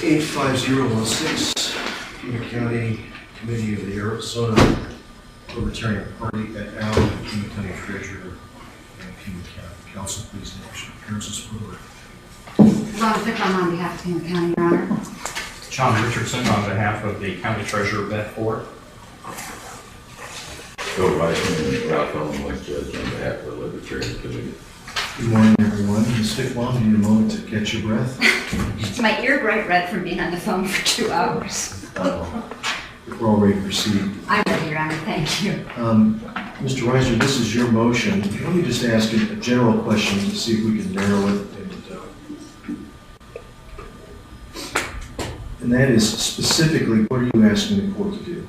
85016, Pima County Committee of the Arizona Libertarian Party et al., Pima County Treasurer, and Pima County Council. Please name your appearances for the record. Ronna Fickbohm on behalf of Pima County, Your Honor. John Richardson on behalf of the County Treasurer, Beth Ford. Bill Reisman, Ralph Ellen, Judge on behalf of the Libertarian Committee. Good morning, everyone. Ms. Fickbohm, you need a moment to catch your breath. My ear bright red from being on the phone for 2 hours. We're all ready to proceed. I'm ready, Your Honor. Thank you. Mr. Reiser, this is your motion. Let me just ask a general question to see if we can narrow it. And that is specifically, what are you asking the court to do?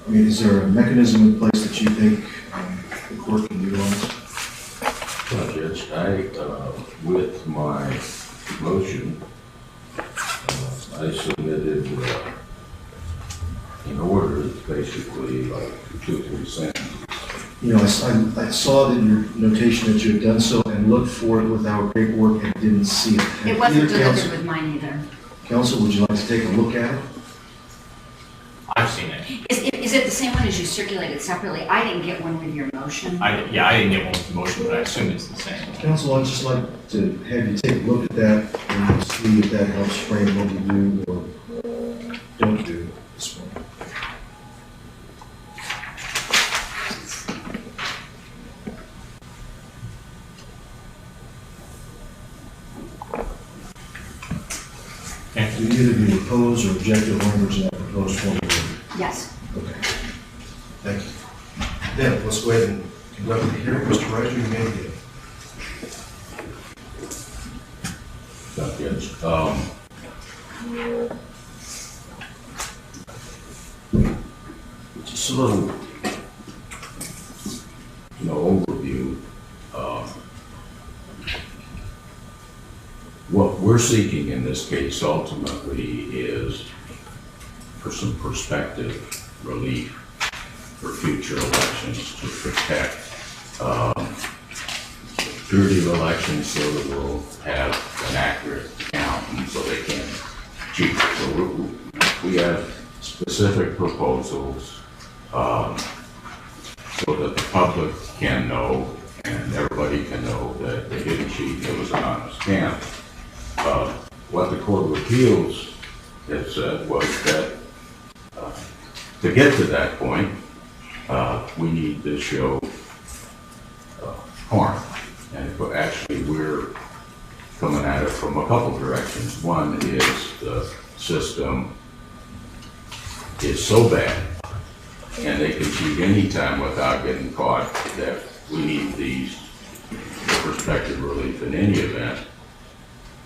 I mean, is there a mechanism in place that you think the court can utilize? Well, Judge, with my motion, I submitted an order that's basically like 2 or 3 sentences. You know, I saw that your notation that you had done so and looked for it with our paperwork and didn't see it. It wasn't delivered with mine either. Counsel, would you like to take a look at it? I've seen it. Is it the same one as you circulated separately? I didn't get one with your motion. I didn't get one with the motion, but I assume it's the same. Counsel, I'd just like to have you take a look at that and see if that helps frame what you do or don't do at this point. Do either of you oppose or object to the language in that proposed form? Yes. Okay. Thank you. Then, let's go ahead and conduct the hearing. Mr. Reiser, you may begin. Judge, just a little, overview. What we're seeking in this case ultimately is for some prospective relief for future elections to protect security of elections so that we'll have an accurate count and so they can cheat. So we have specific proposals so that the public can know and everybody can know that they didn't cheat, it was an honest count. What the Court of Appeals has said was that to get to that point, we need to show harm. And actually, we're coming at it from a couple directions. One is the system is so bad, and they can cheat any time without getting caught, that we need these prospective relief in any event.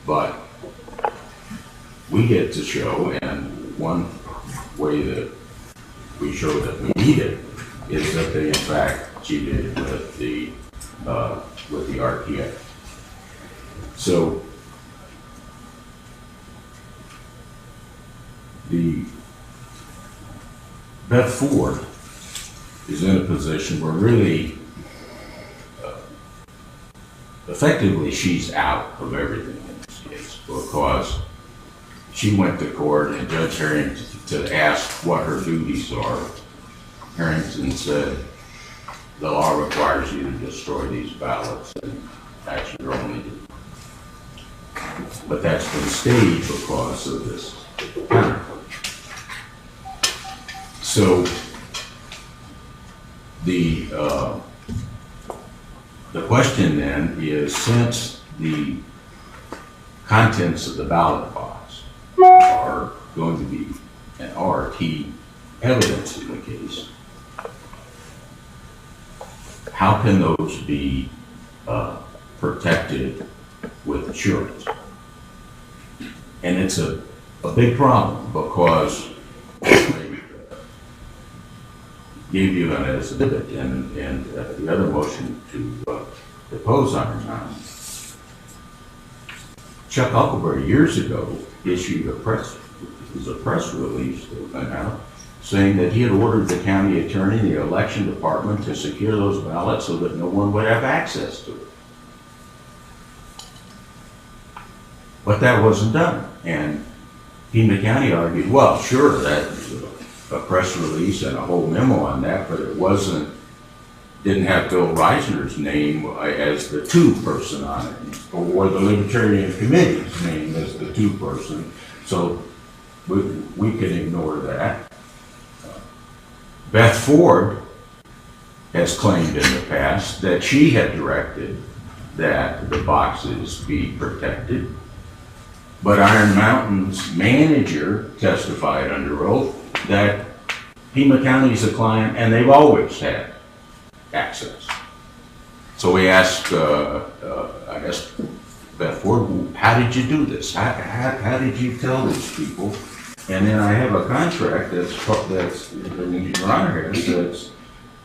But we get to show, and one way that we show that we need it is that they in fact cheated with the RTA. So the Beth Ford is in a position where really effectively she's out of everything in this case, because she went to court and Judge Harrington to ask what her duties are. Harrington said the law requires you to destroy these ballots, and that's your only duty. But that's been staged because of this counterclaim. So the question then is, since the contents of the ballot box are going to be and are key evidence in the case, how can those be protected with assurance? And it's a big problem, because they gave you an exhibit and the other motion to depose on her now. Chuck Huckleberry years ago issued a press release that went out saying that he had ordered the county attorney and the election department to secure those ballots so that no one would have access to it. But that wasn't done. And Pima County argued, well, sure, that's a press release and a whole memo on that, but it didn't have Bill Reisner's name as the two person on it, or the Libertarian Committee's name as the two person. So we can ignore that. Beth Ford has claimed in the past that she had directed that the boxes be protected. But Iron Mountain's manager testified under oath that Pima County's a client and they've always had access. So we asked, I asked Beth Ford, how did you do this? How did you tell these people? And then I have a contract that's Your Honor has, that's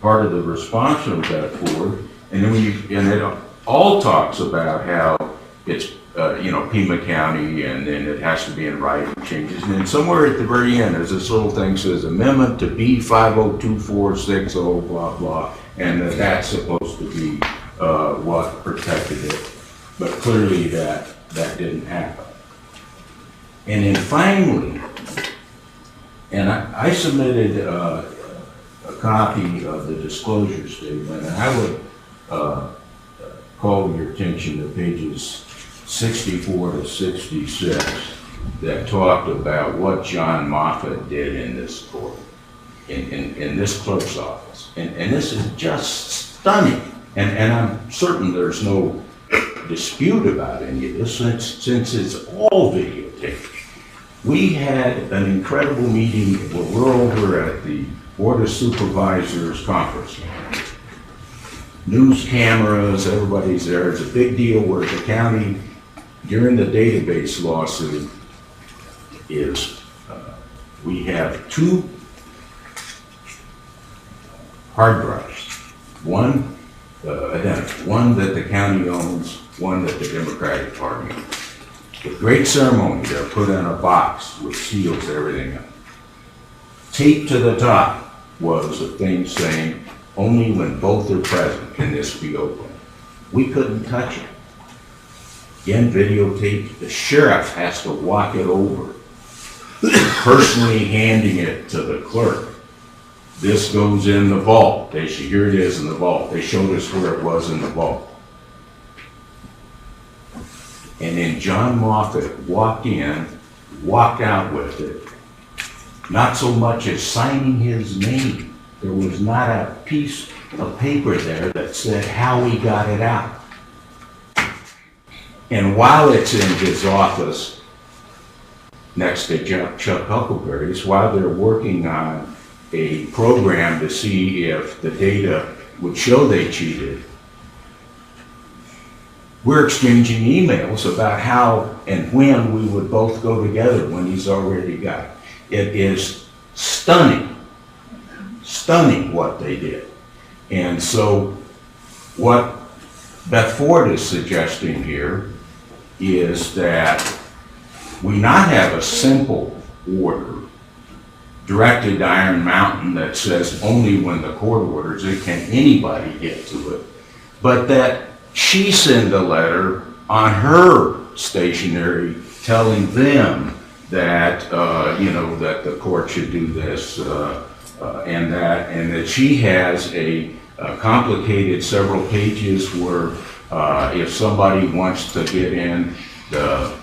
part of the response from Beth Ford. And then and it all talks about how it's Pima County, and then it has to be in writing changes. And then somewhere at the very end, there's this little thing that says amendment to B 502460, blah, blah, and that's supposed to be what protected it. But clearly that didn't happen. And then finally, and I submitted a copy of the disclosure statement, and I would call your attention to pages 64 to 66 that talked about what John Moffett did in this court, in this clerk's office. And this is just stunning. And I'm certain there's no dispute about any of this since it's all videotaped. We had an incredible meeting where we're over at the Board of Supervisors conference. News cameras, everybody's there. It's a big deal where the county, during the database lawsuit, is we have two hard drives. One identical, one that the county owns, one that the Democratic Party owns. With great ceremony, they're put in a box which seals everything up. Taped to the top was a thing saying, only when both are present can this be opened. We couldn't touch it. Again, videotaped, the sheriff has to walk it over, personally handing it to the clerk. This goes in the vault. Here it is in the vault. They showed us where it was in the vault. And then John Moffett walked in, walked out with it, not so much as signing his name. There was not a piece of paper there that said how he got it out. And while it's in his office, next to Chuck Huckleberry's, while they're working on a program to see if the data would show they cheated, we're exchanging emails about how and when we would both go together when he's already got it. It is stunning, stunning what they did. And so what Beth Ford is suggesting here is that we not have a simple order directed to Iron Mountain that says only when the court orders it can anybody get to it, but that she send a letter on her stationery telling them that that the court should do this and that she has a complicated several pages where if somebody wants to get in the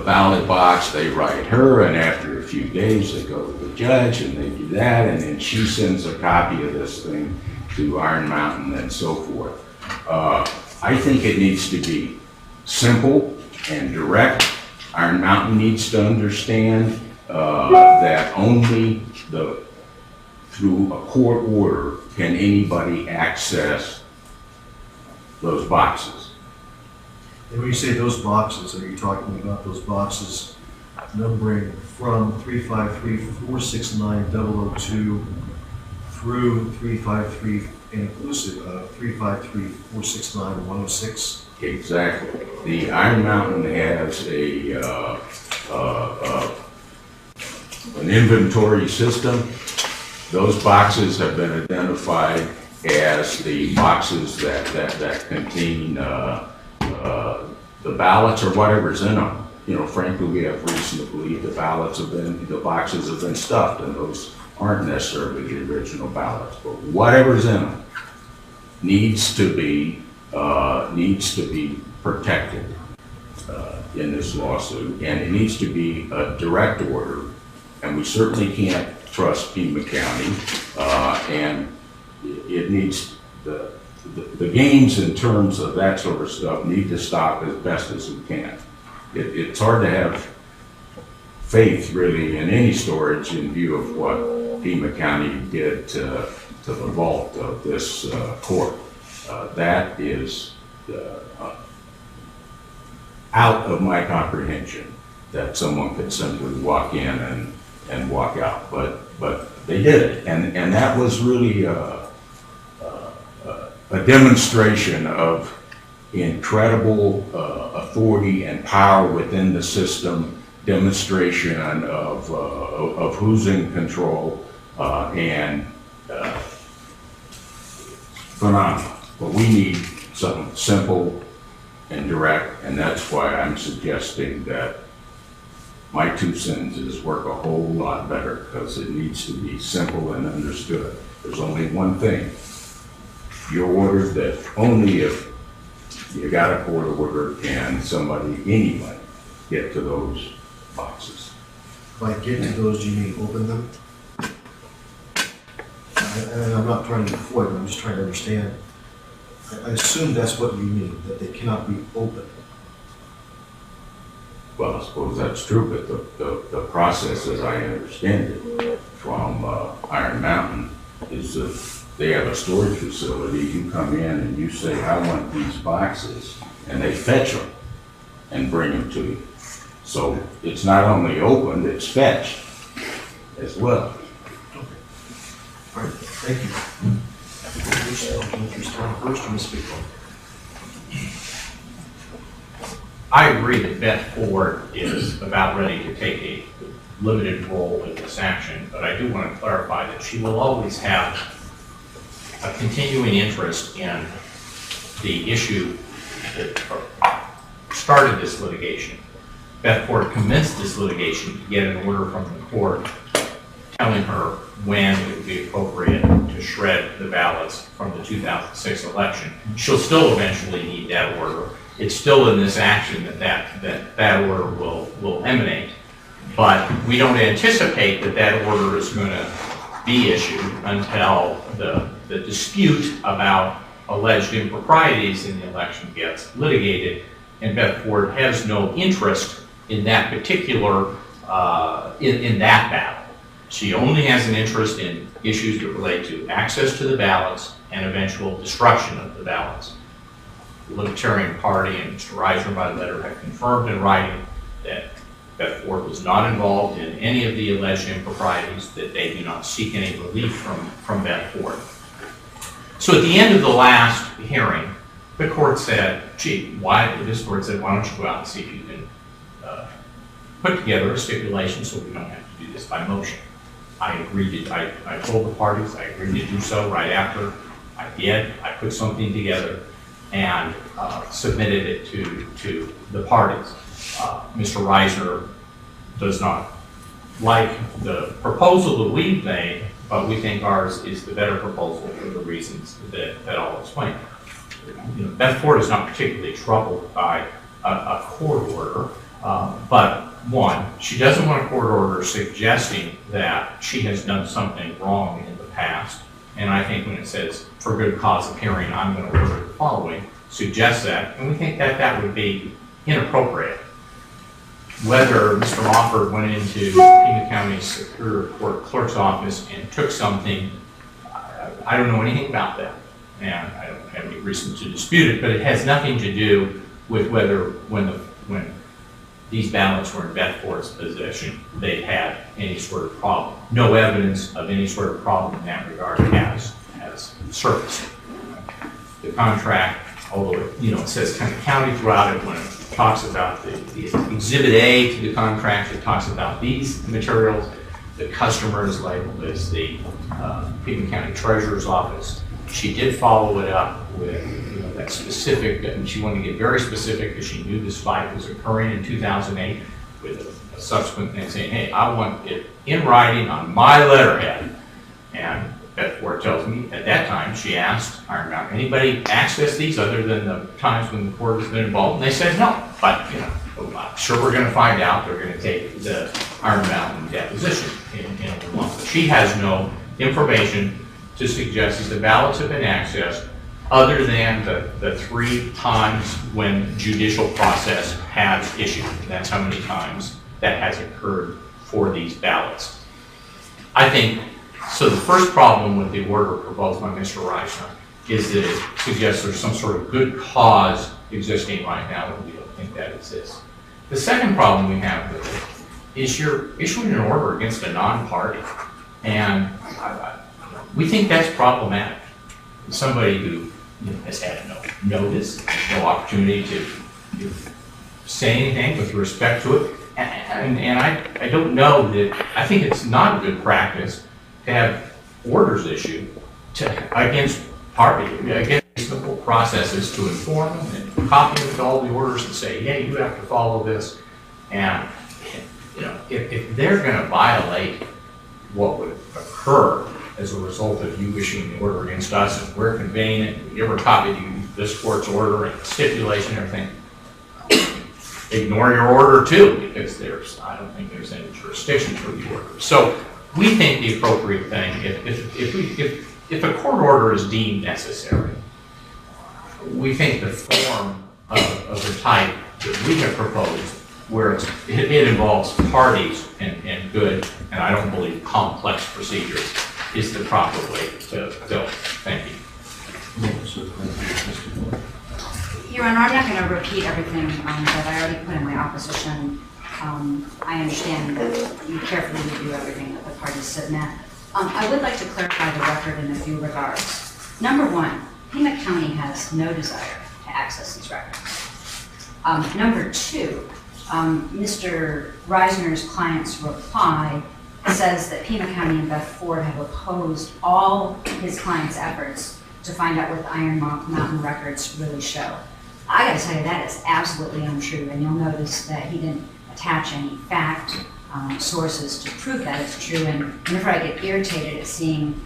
ballot box, they write her, and after a few days they go to the judge and they do that, and then she sends a copy of this thing to Iron Mountain and so forth. I think it needs to be simple and direct. Iron Mountain needs to understand that only through a court order can anybody access those boxes. And when you say those boxes, are you talking about those boxes numbering from 353-469-002 through 353 inclusive of 353-469-106? Exactly. The Iron Mountain has an inventory system. Those boxes have been identified as the boxes that contain the ballots or whatever's in them. frankly, we have reason to believe the boxes have been stuffed, and those aren't necessarily the original ballots. But whatever's in them needs to be protected in this lawsuit, and it needs to be a direct order. And we certainly can't trust Pima County, and it needs the games in terms of that sort of stuff need to stop as best as we can. It's hard to have faith really in any storage in view of what Pima County did to the vault of this court. That is out of my comprehension that someone could simply walk in and walk out, but they did it, and that was really a demonstration of incredible authority and power within the system, demonstration of who's in control, and phenomenal. But we need something simple and direct, and that's why I'm suggesting that my 2 sentences work a whole lot better, because it needs to be simple and understood. There's only one thing. You're ordered that only if you got a court order can somebody, anyway, get to those boxes. By get to those, do you mean open them? And I'm not trying to be foiled, I'm just trying to understand. I assume that's what you mean, that they cannot be opened. Well, I suppose that's true, but the process, as I understand it, from Iron Mountain, is that they have a storage facility. You come in and you say, I want these boxes, and they fetch them and bring them to you. So it's not only opened, it's fetched as well. Okay. All right, thank you. First, Ms. Fickbohm. I agree that Beth Ford is about ready to take a limited role in this action, but I do want to clarify that she will always have a continuing interest in the issue that started this litigation. Beth Ford commenced this litigation to get an order from the court telling her when it would be appropriate to shred the ballots from the 2006 election. She'll still eventually need that order. It's still in this action that order will emanate, but we don't anticipate that order is going to be issued until the dispute about alleged improprieties in the election gets litigated, and Beth Ford has no interest in that particular, in that battle. She only has an interest in issues that relate to access to the ballots and eventual destruction of the ballots. The Libertarian Party and Mr. Reiser by letter have confirmed in writing that Beth Ford was not involved in any of the alleged improprieties, that they do not seek any relief from Beth Ford. So at the end of the last hearing, the court said, why don't you go out and see if you can put together a stipulation so we don't have to do this by motion. I agreed I told the parties I agreed to do so right after I did. I put something together and submitted it to the parties. Mr. Reiser does not like the proposal that we've made, but we think ours is the better proposal for the reasons that I'll explain. Beth Ford is not particularly troubled by a court order, but one, she doesn't want a court order suggesting that she has done something wrong in the past. And I think when it says, for good cause of hearing, I'm going to order the following, suggests that, and we think that would be inappropriate. Whether Mr. Mofford went into Pima County Superior Court Clerk's office and took something, I don't know anything about that, and I don't have any reason to dispute it, but it has nothing to do with whether when these ballots were in Beth Ford's possession, they had any sort of problem. No evidence of any sort of problem in that regard has surfaced. The contract, although it says kind of county throughout it, when it talks about the Exhibit A to the contract, it talks about these materials. The customer is labeled as the Pima County Treasurer's Office. She did follow it up with that specific, and she wanted to get very specific because she knew this fight was occurring in 2008 with a subsequent thing saying, hey, I want it in writing on my letterhead. And Beth Ford tells me at that time she asked Iron Mountain, anybody access these other than the times when the court has been involved? And they said no, but you know, I'm sure we're going to find out. They're going to take the Iron Mountain deposition in a month. She has no information to suggest that the ballots have been accessed other than the 3 times when judicial process has issued. That's how many times that has occurred for these ballots. I think, so the first problem with the order proposed by Mr. Reisner is that it suggests there's some sort of good cause existing right now, and we don't think that exists. The second problem we have with it is you're issuing an order against a non-party, and we think that's problematic. Somebody who has had no notice, no opportunity to say anything with respect to it, and I don't know that, I think it's not a good practice to have orders issued against reasonable processes to inform them and copy them to all the orders and say, hey, you have to follow this. And you know, if they're going to violate what would occur as a result of you issuing the order against us, and we're conveying it, we ever copied you this court's order and stipulation and everything, ignore your order too, because I don't think there's any jurisdiction for the order. So we think the appropriate thing, if a court order is deemed necessary, we think the form of the type that we have proposed, where it involves parties and good, and I don't believe complex procedures, is the proper way to go. Thank you. Your Honor, I'm not going to repeat everything that I already put in my opposition. I understand that you carefully review everything that the parties submit. I would like to clarify the record in a few regards. Number one, Pima County has no desire to access these records. Number two, Mr. Reisner's client's reply says that Pima County and Beth Ford have opposed all his client's efforts to find out what the Iron Mountain records really show. I gotta tell you, that is absolutely untrue, and you'll notice that he didn't attach any fact sources to prove that it's true, and whenever I get irritated at seeing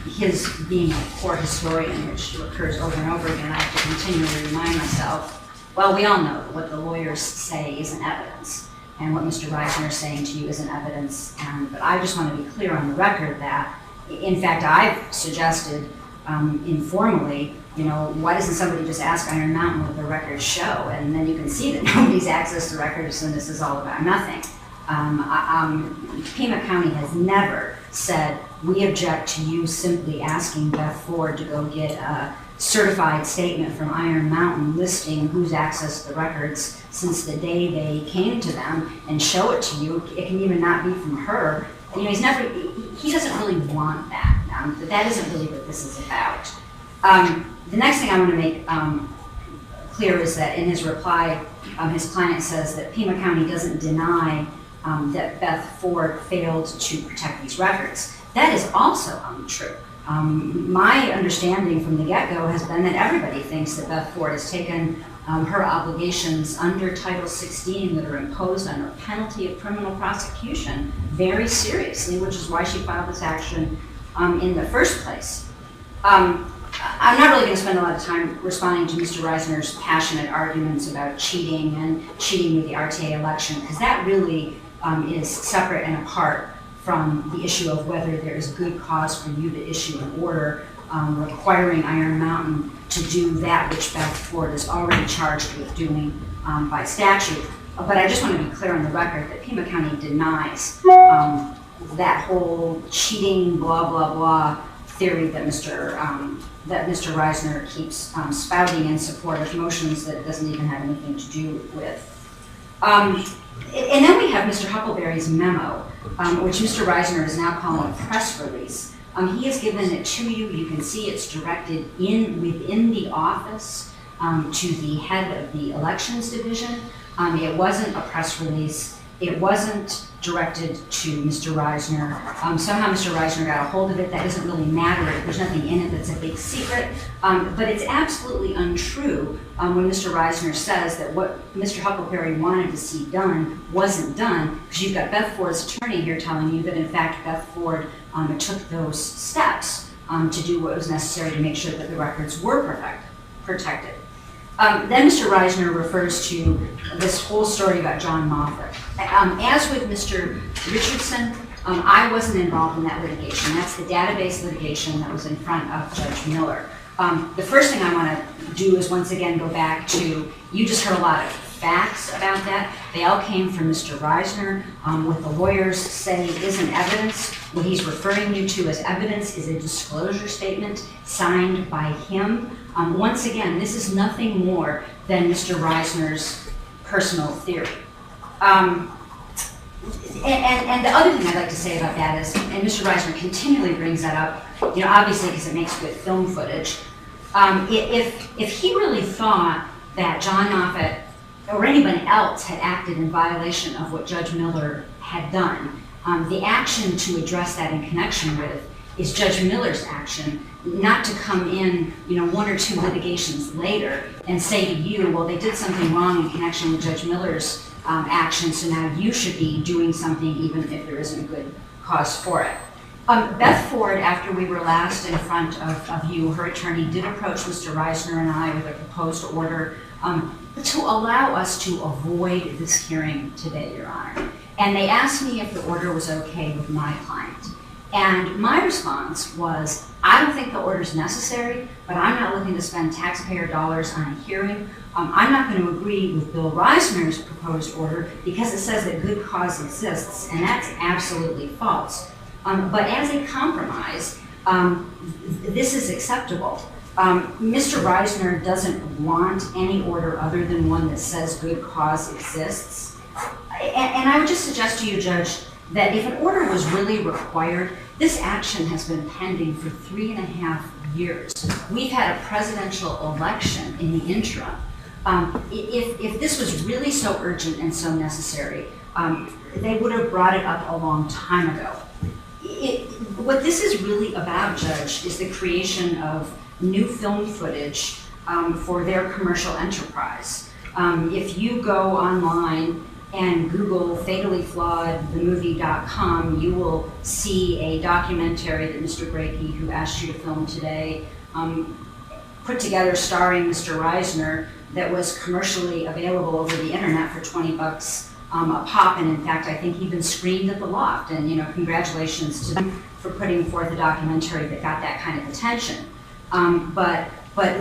his being a poor historian, which occurs over and over again, I have to continually remind myself, well, we all know that what the lawyers say isn't evidence, and what Mr. Reisner is saying to you isn't evidence, but I just want to be clear on the record that, in fact, I've suggested informally, you know, why doesn't somebody just ask Iron Mountain what the records show? And then you can see that nobody's accessed the records and this is all about nothing. Pima County has never said, we object to you simply asking Beth Ford to go get a certified statement from Iron Mountain listing who's accessed the records since the day they came to them and show it to you. It can even not be from her. You know, he doesn't really want that. That isn't really what this is about. The next thing I want to make clear is that in his reply, his client says that Pima County doesn't deny that Beth Ford failed to protect these records. That is also untrue. My understanding from the get-go has been that everybody thinks that Beth Ford has taken her obligations under Title 16 that are imposed under penalty of criminal prosecution very seriously, which is why she filed this action in the first place. I'm not really going to spend a lot of time responding to Mr. Reisner's passionate arguments about cheating and cheating with the RTA election, because that really is separate and apart from the issue of whether there is good cause for you to issue an order requiring Iron Mountain to do that which Beth Ford is already charged with doing by statute. But I just want to be clear on the record that Pima County denies that whole cheating, blah, blah, blah theory that Mr. Reisner keeps spouting in support of motions that it doesn't even have anything to do with. And then we have Mr. Huckleberry's memo, which Mr. Reisner is now calling a press release. He has given it to you. You can see it's directed within the office to the head of the elections division. It wasn't a press release. It wasn't directed to Mr. Reisner. Somehow Mr. Reisner got a hold of it. That doesn't really matter. There's nothing in it that's a big secret. But it's absolutely untrue when Mr. Reisner says that what Mr. Huckleberry wanted to see done wasn't done, because you've got Beth Ford's attorney here telling you that in fact Beth Ford took those steps to do what was necessary to make sure that the records were protected. Then Mr. Reisner refers to this whole story about John Moffat. As with Mr. Richardson, I wasn't involved in that litigation. That's the database litigation that was in front of Judge Miller. The first thing I want to do is once again go back to, you just heard a lot of facts about that. They all came from Mr. Reisner. What the lawyers say isn't evidence. What he's referring you to as evidence is a disclosure statement signed by him. Once again, this is nothing more than Mr. Reisner's personal theory. And the other thing I'd like to say about that is, and Mr. Reisner continually brings that up, obviously because it makes good film footage. If he really thought that John Moffat or anyone else had acted in violation of what Judge Miller had done, the action to address that in connection with is Judge Miller's action, not to come in, one or two litigations later and say to you, well, they did something wrong in connection with Judge Miller's action, so now you should be doing something even if there isn't a good cause for it. Beth Ford, after we were last in front of you, her attorney did approach Mr. Reisner and I with a proposed order to allow us to avoid this hearing today, Your Honor. And they asked me if the order was okay with my client. And my response was, I don't think the order's necessary, but I'm not looking to spend taxpayer dollars on a hearing. I'm not going to agree with Bill Reisner's proposed order because it says that good cause exists, and that's absolutely false. But as a compromise, this is acceptable. Mr. Reisner doesn't want any order other than one that says good cause exists. And I would just suggest to you, Judge, that if an order was really required, this action has been pending for 3.5 years. We've had a presidential election in the interim. If this was really so urgent and so necessary, they would have brought it up a long time ago. What this is really about, Judge, is the creation of new film footage for their commercial enterprise. If you go online and Google fatally-flawed-the-movie.com, you will see a documentary that Mr. Brakey, who asked you to film today, put together starring Mr. Reisner that was commercially available over the internet for $20 a pop. And in fact, I think he even screened at the Loft. And congratulations to them for putting forth a documentary that got that kind of attention. But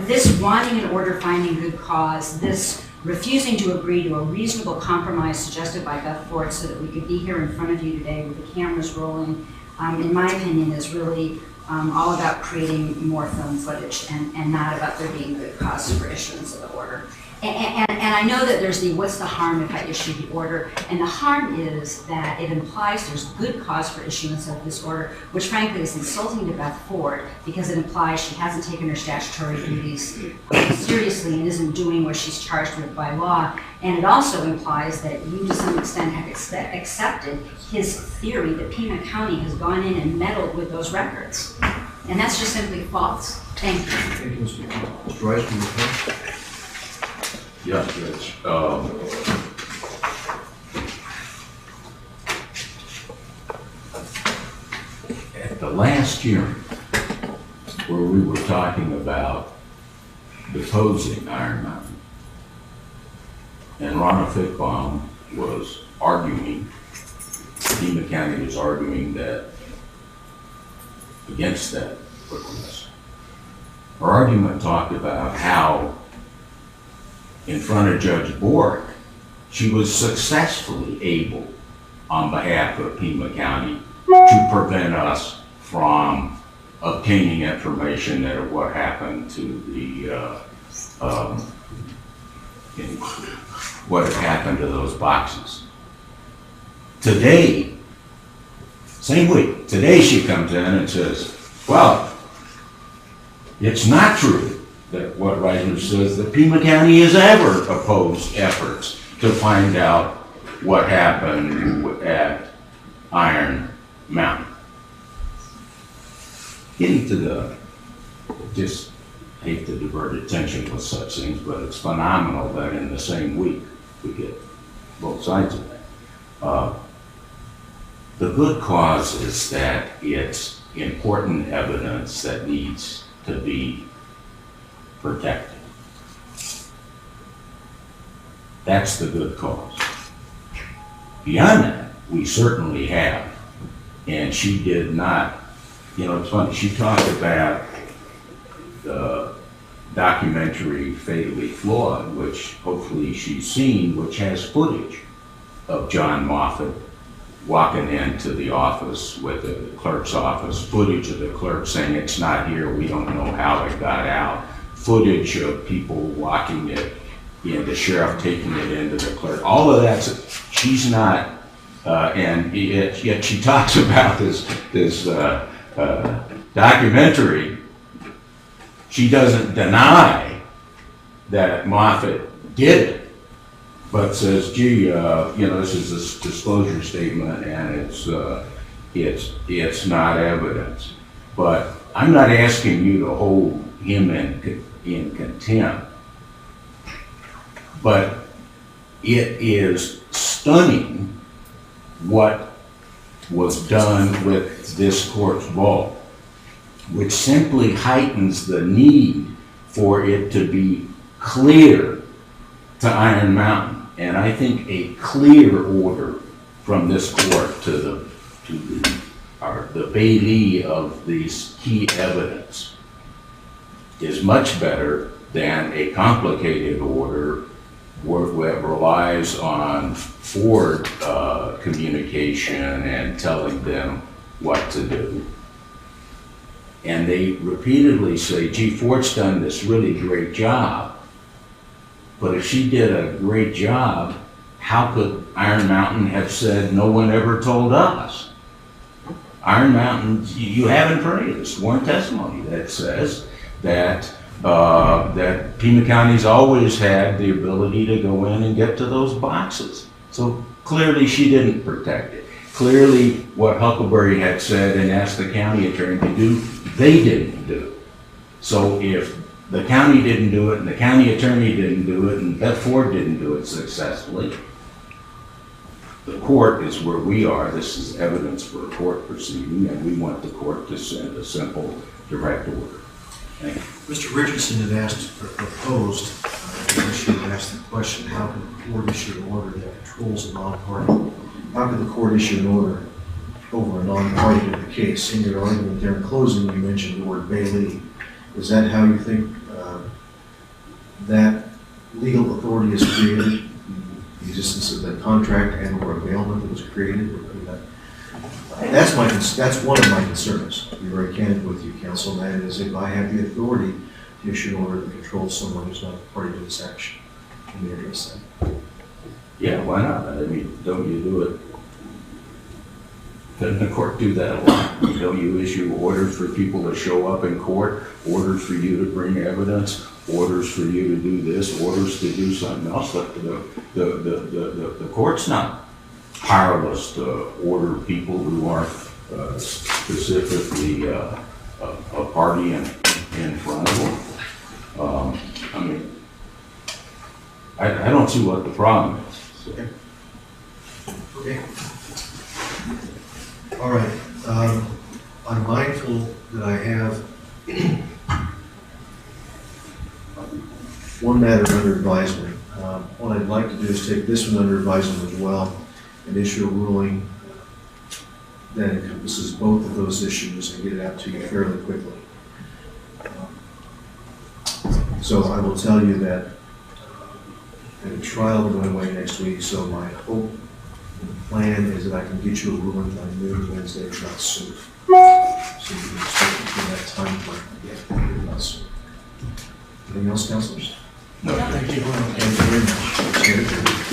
this wanting an order finding good cause, this refusing to agree to a reasonable compromise suggested by Beth Ford so that we could be here in front of you today with the cameras rolling, in my opinion, is really all about creating more film footage and not about there being good cause for issuance of the order. And I know that there's what's the harm if I issue the order? And the harm is that it implies there's good cause for issuance of this order, which frankly is insulting to Beth Ford because it implies she hasn't taken her statutory duties seriously and isn't doing what she's charged with by law. And it also implies that you to some extent have accepted his theory that Pima County has gone in and meddled with those records. And that's just simply false. Thank you. Thank you, Mr. Reisner. Yes, Judge. At the last hearing, where we were talking about deposing Iron Mountain, and Ronna Fickbohm was arguing, Pima County was arguing that against that request. Her argument talked about how in front of Judge Bork, she was successfully able, on behalf of Pima County, to prevent us from obtaining information that of what happened to the, what had happened to those boxes. Today, same week, today she comes in and says, well, it's not true that what Reisner says, that Pima County has ever opposed efforts to find out what happened at Iron Mountain. Getting to the, just hate to divert attention with such things, but it's phenomenal that in the same week we get both sides of that. The good cause is that it's important evidence that needs to be protected. That's the good cause. Beyond that, we certainly have. And she did not, you know, it's funny, she talked about the documentary Fatally Flawed, which hopefully she's seen, which has footage of John Moffat walking into the office with the clerk's office, footage of the clerk saying it's not here, we don't know how it got out, footage of people walking it, you know, the sheriff taking it into the clerk. All of that, she's not, and yet she talks about this documentary. She doesn't deny that Moffat did it, but says, gee, you know, this is a disclosure statement and it's not evidence. But I'm not asking you to hold him in contempt, but it is stunning what was done with this court's vault, which simply heightens the need for it to be clear to Iron Mountain. And I think a clear order from this court to the bailee of these key evidence is much better than a complicated order that relies on Ford communication and telling them what to do. And they repeatedly say, gee, Ford's done this really great job. But if she did a great job, how could Iron Mountain have said, no one ever told us? Iron Mountain, you have in front of you the sworn testimony that says that that Pima County's always had the ability to go in and get to those boxes. So clearly she didn't protect it. Clearly what Huckleberry had said and asked the county attorney to do, they didn't do. So if the county didn't do it and the county attorney didn't do it and Beth Ford didn't do it successfully, the court is where we are. This is evidence for a court proceeding, and we want the court to send a simple, direct order. Thank you. Mr. Richardson had asked, or proposed, she had asked the question, how can the court issue an order that controls a non-party? How can the court issue an order over a non-party to the case? In your argument there in closing, you mentioned the word bailee. Is that how you think that legal authority is created? The existence of the contract and or availment that was created? That's one of my concerns, to be very candid with you, counsel, and that is if I have the authority to issue an order that controls someone who's not a party to this action. Can you address that? Yeah, why not? I mean, don't you do it? Doesn't the court do that a lot? Don't you issue orders for people to show up in court, orders for you to bring evidence, orders for you to do this, orders to do something else? The court's not powerless to order people who aren't specifically a party in front of them. I mean, I don't see what the problem is. So. Okay. All right. I'm mindful that I have one matter under advisement. What I'd like to do is take this one under advisement as well and issue a ruling that encompasses both of those issues and get it out to you fairly quickly. So I will tell you that a trial will go away next week, so my hope and plan is that I can get you a ruling by noon Wednesday, if not sooner. So you can expect it in that time frame, if not sooner. Anything else, councilors? No. Thank you very much.